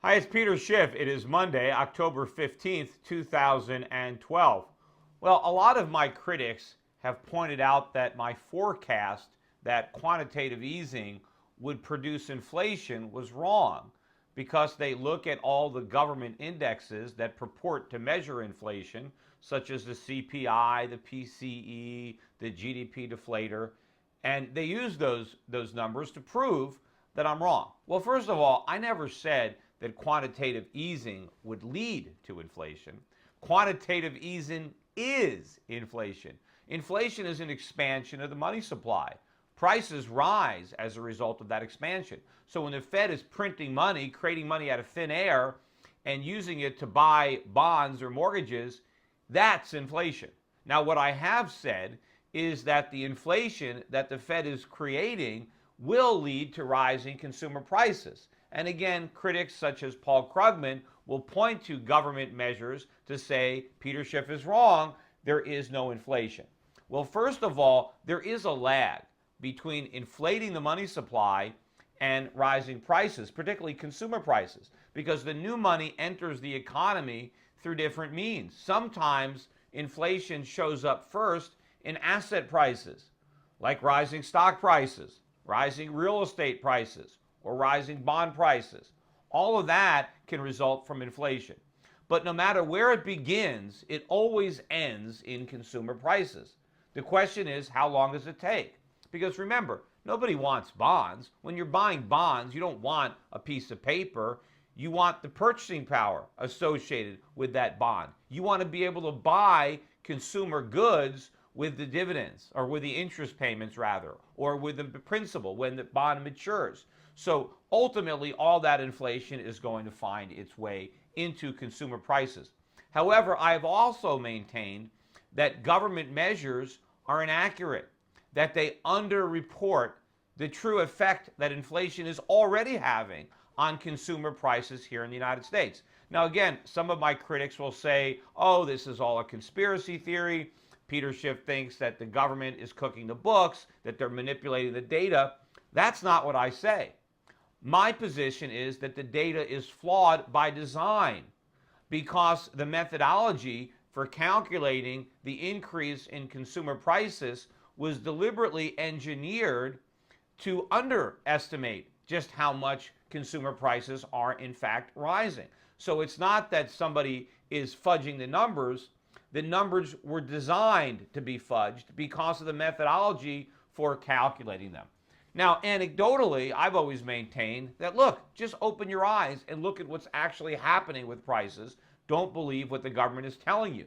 Hi, it's Peter Schiff. It is Monday, October 15th, 2012. Well, a lot of my critics have pointed out that my forecast that quantitative easing would produce inflation was wrong because they look at all the government indexes that purport to measure inflation, such as the CPI, the PCE, the GDP deflator, and they use those numbers to prove that I'm wrong. Well, first of all, I never said that quantitative easing would lead to inflation. Quantitative easing is inflation. Inflation is an expansion of the money supply. Prices rise as a result of that expansion. So when the Fed is printing money, creating money out of thin air, and using it to buy bonds or mortgages, that's inflation. Now, what I have said is that the inflation that the Fed is creating will lead to rising consumer prices. And again, critics such as Paul Krugman will point to government measures to say Peter Schiff is wrong, there is no inflation. Well, first of all, there is a lag between inflating the money supply and rising prices, particularly consumer prices, because the new money enters the economy through different means. Sometimes inflation shows up first in asset prices, like rising stock prices, rising real estate prices, or rising bond prices. All of that can result from inflation. But no matter where it begins, it always ends in consumer prices. The question is, how long does it take? Because remember, nobody wants bonds. When you're buying bonds, you don't want a piece of paper. You want the purchasing power associated with that bond. You want to be able to buy consumer goods with the dividends, or with the interest payments rather, or with the principal when the bond matures. So ultimately, all that inflation is going to find its way into consumer prices. However, I've also maintained that government measures are inaccurate, that they underreport the true effect that inflation is already having on consumer prices here in the United States. Now, again, some of my critics will say, oh, this is all a conspiracy theory. Peter Schiff thinks that the government is cooking the books, that they're manipulating the data. That's not what I say. My position is that the data is flawed by design because the methodology for calculating the increase in consumer prices was deliberately engineered to underestimate just how much consumer prices are in fact rising. So it's not that somebody is fudging the numbers. The numbers were designed to be fudged because of the methodology for calculating them. Now, anecdotally, I've always maintained that, look, just open your eyes and look at what's actually happening with prices. Don't believe what the government is telling you.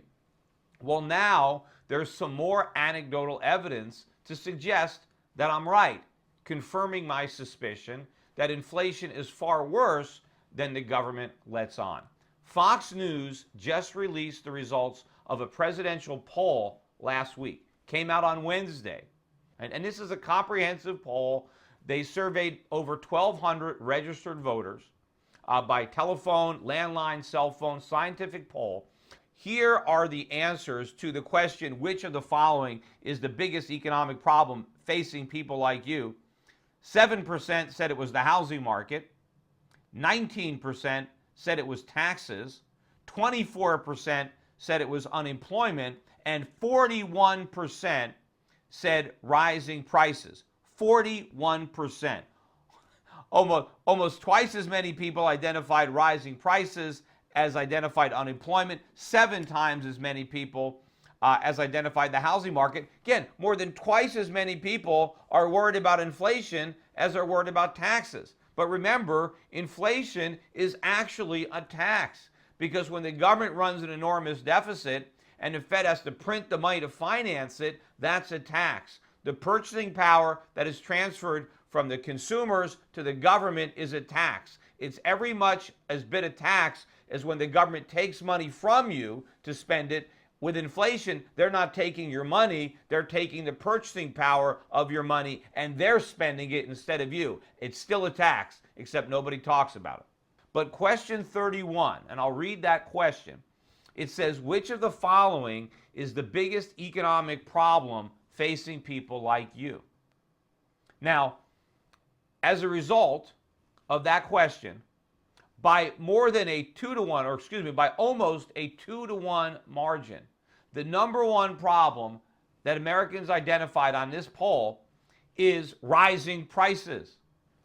Well, now there's some more anecdotal evidence to suggest that I'm right, confirming my suspicion that inflation is far worse than the government lets on. Fox News just released the results of a presidential poll last week. Came out on Wednesday. And this is a comprehensive poll. They surveyed over 1,200 registered voters by telephone, landline, cell phone, scientific poll. Here are the answers to the question, which of the following is the biggest economic problem facing people like you? 7% said it was the housing market. 19% said it was taxes. 24% said it was unemployment. And 41% said rising prices. 41%. Almost twice as many people identified rising prices as identified unemployment. 7 times as many people as identified the housing market. Again, more than twice as many people are worried about inflation as are worried about taxes. But remember, inflation is actually a tax, because when the government runs an enormous deficit and the Fed has to print the money to finance it, that's a tax. The purchasing power that is transferred from the consumers to the government is a tax. It's every much as big a tax as when the government takes money from you to spend it. With inflation, they're not taking your money, they're taking the purchasing power of your money and they're spending it instead of you. It's still a tax, except nobody talks about it. But question 31, and I'll read that question. It says, which of the following is the biggest economic problem facing people like you? Now, as a result of that question, by more than a 2-to-1, or excuse me, by almost a 2-to-1 margin. The number one problem that Americans identified on this poll is rising prices.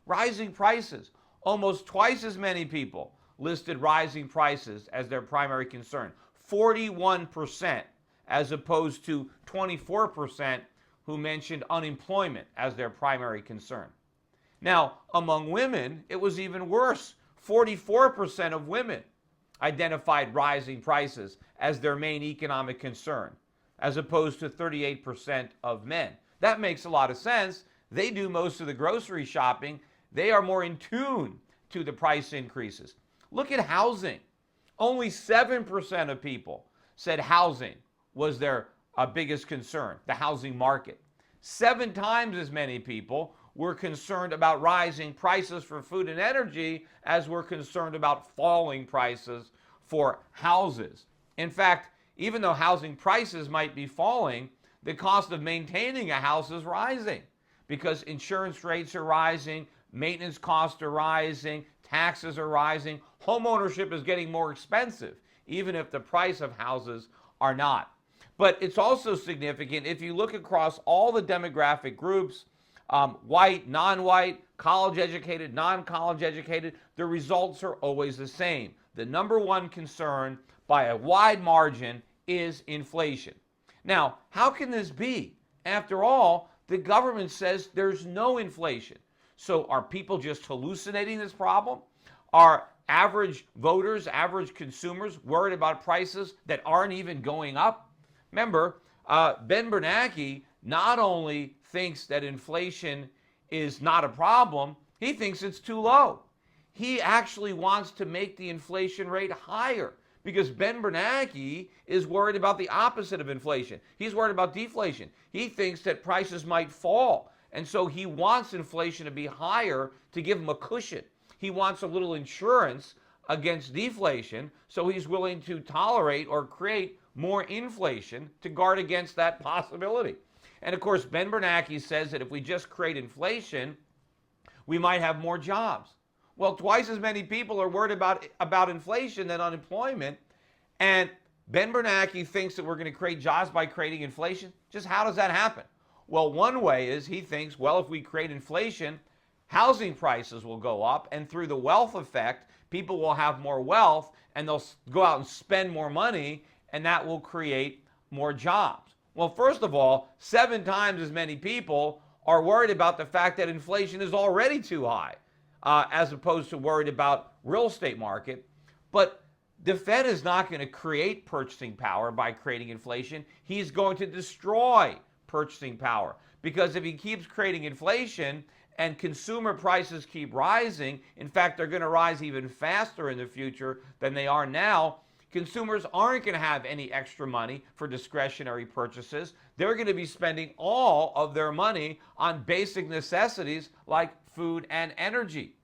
Rising prices. Almost twice as many people listed rising prices as their primary concern. 41%, as opposed to 24% who mentioned unemployment as their primary concern. Now, among women, it was even worse. 44% of women identified rising prices as their main economic concern, as opposed to 38% of men. That makes a lot of sense. They do most of the grocery shopping. They are more in tune to the price increases. Look at housing. Only 7% of people said housing was their biggest concern, the housing market. 7 times as many people were concerned about rising prices for food and energy as were concerned about falling prices for houses. In fact, even though housing prices might be falling, the cost of maintaining a house is rising because insurance rates are rising, maintenance costs are rising, taxes are rising. Home ownership is getting more expensive, even if the price of houses are not. But it's also significant if you look across all the demographic groups, white, non-white, college educated, non-college educated, the results are always the same. The number one concern by a wide margin is inflation. Now, how can this be? After all, the government says there's no inflation. So are people just hallucinating this problem? Are average voters, average consumers worried about prices that aren't even going up? Remember, Ben Bernanke not only thinks that inflation is not a problem, he thinks it's too low. He actually wants to make the inflation rate higher because Ben Bernanke is worried about the opposite of inflation. He's worried about deflation. He thinks that prices might fall, and so he wants inflation to be higher to give him a cushion. He wants a little insurance against deflation, so he's willing to tolerate or create more inflation to guard against that possibility. And of course, Ben Bernanke says that if we just create inflation, we might have more jobs. Well, twice as many people are worried about inflation than unemployment. And Ben Bernanke thinks that we're going to create jobs by creating inflation. Just how does that happen? Well, one way is he thinks, well, if we create inflation, housing prices will go up. And through the wealth effect, people will have more wealth and they'll go out and spend more money. And that will create more jobs. Well, first of all, 7 times as many people are worried about the fact that inflation is already too high, as opposed to worried about real estate market. But the Fed is not going to create purchasing power by creating inflation. He's going to destroy purchasing power. Because if he keeps creating inflation and consumer prices keep rising, in fact, they're going to rise even faster in the future than they are now, consumers aren't going to have any extra money for discretionary purchases. They're going to be spending all of their money on basic necessities like food and energy.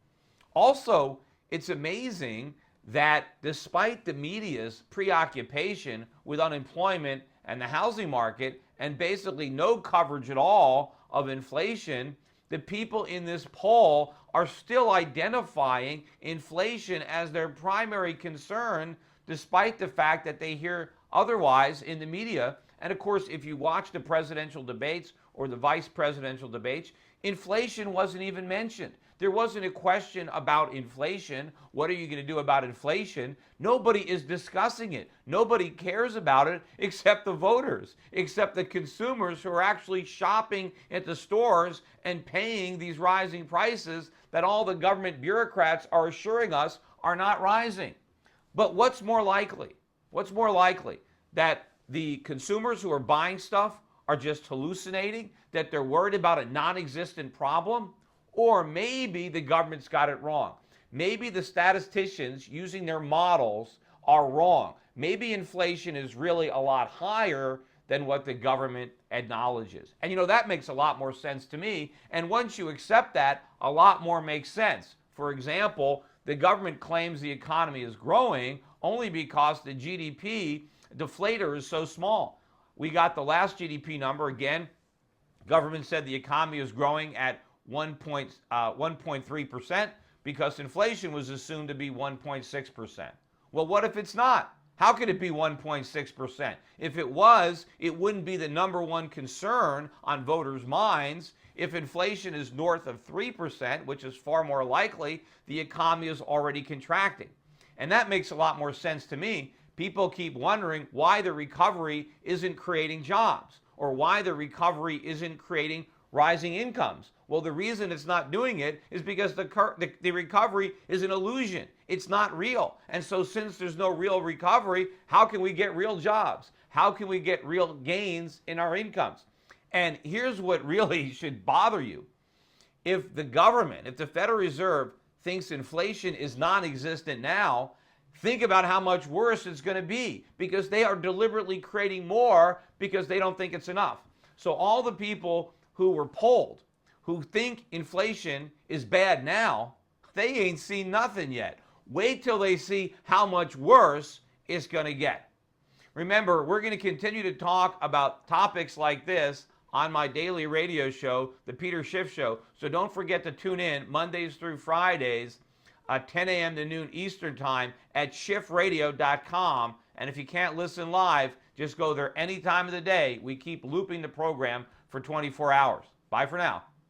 Also, it's amazing that despite the media's preoccupation with unemployment and the housing market and basically no coverage at all of inflation, the people in this poll are still identifying inflation as their primary concern, despite the fact that they hear otherwise in the media. And of course, if you watch the presidential debates or the vice presidential debates, inflation wasn't even mentioned. There wasn't a question about inflation. What are you going to do about inflation? Nobody is discussing it. Nobody cares about it except the voters, except the consumers who are actually shopping at the stores and paying these rising prices that all the government bureaucrats are assuring us are not rising. But what's more likely? What's more likely? That the consumers who are buying stuff are just hallucinating, that they're worried about a non-existent problem? Or maybe the government's got it wrong. Maybe the statisticians using their models are wrong. Maybe inflation is really a lot higher than what the government acknowledges. And that makes a lot more sense to me. And once you accept that, a lot more makes sense. For example, the government claims the economy is growing only because the GDP deflator is so small. We got the last GDP number again. Government said the economy is growing at 1.3%, because inflation was assumed to be 1.6%. Well, what if it's not? How could it be 1.6%? If it was, it wouldn't be the number one concern on voters' minds. If inflation is north of 3%, which is far more likely, the economy is already contracting. And that makes a lot more sense to me. People keep wondering why the recovery isn't creating jobs or why the recovery isn't creating rising incomes. Well, the reason it's not doing it is because the recovery is an illusion. It's not real. And so since there's no real recovery, how can we get real jobs? How can we get real gains in our incomes? And here's what really should bother you. If the government, if the Federal Reserve thinks inflation is non-existent now, think about how much worse it's going to be, because they are deliberately creating more because they don't think it's enough. So all the people who were polled, who think inflation is bad now, they ain't seen nothing yet. Wait till they see how much worse it's going to get. Remember, we're going to continue to talk about topics like this on my daily radio show, The Peter Schiff Show. So don't forget to tune in Mondays through Fridays, 10 a.m. to noon Eastern Time at schiffradio.com. And if you can't listen live, just go there any time of the day. We keep looping the program for 24 hours. Bye for now.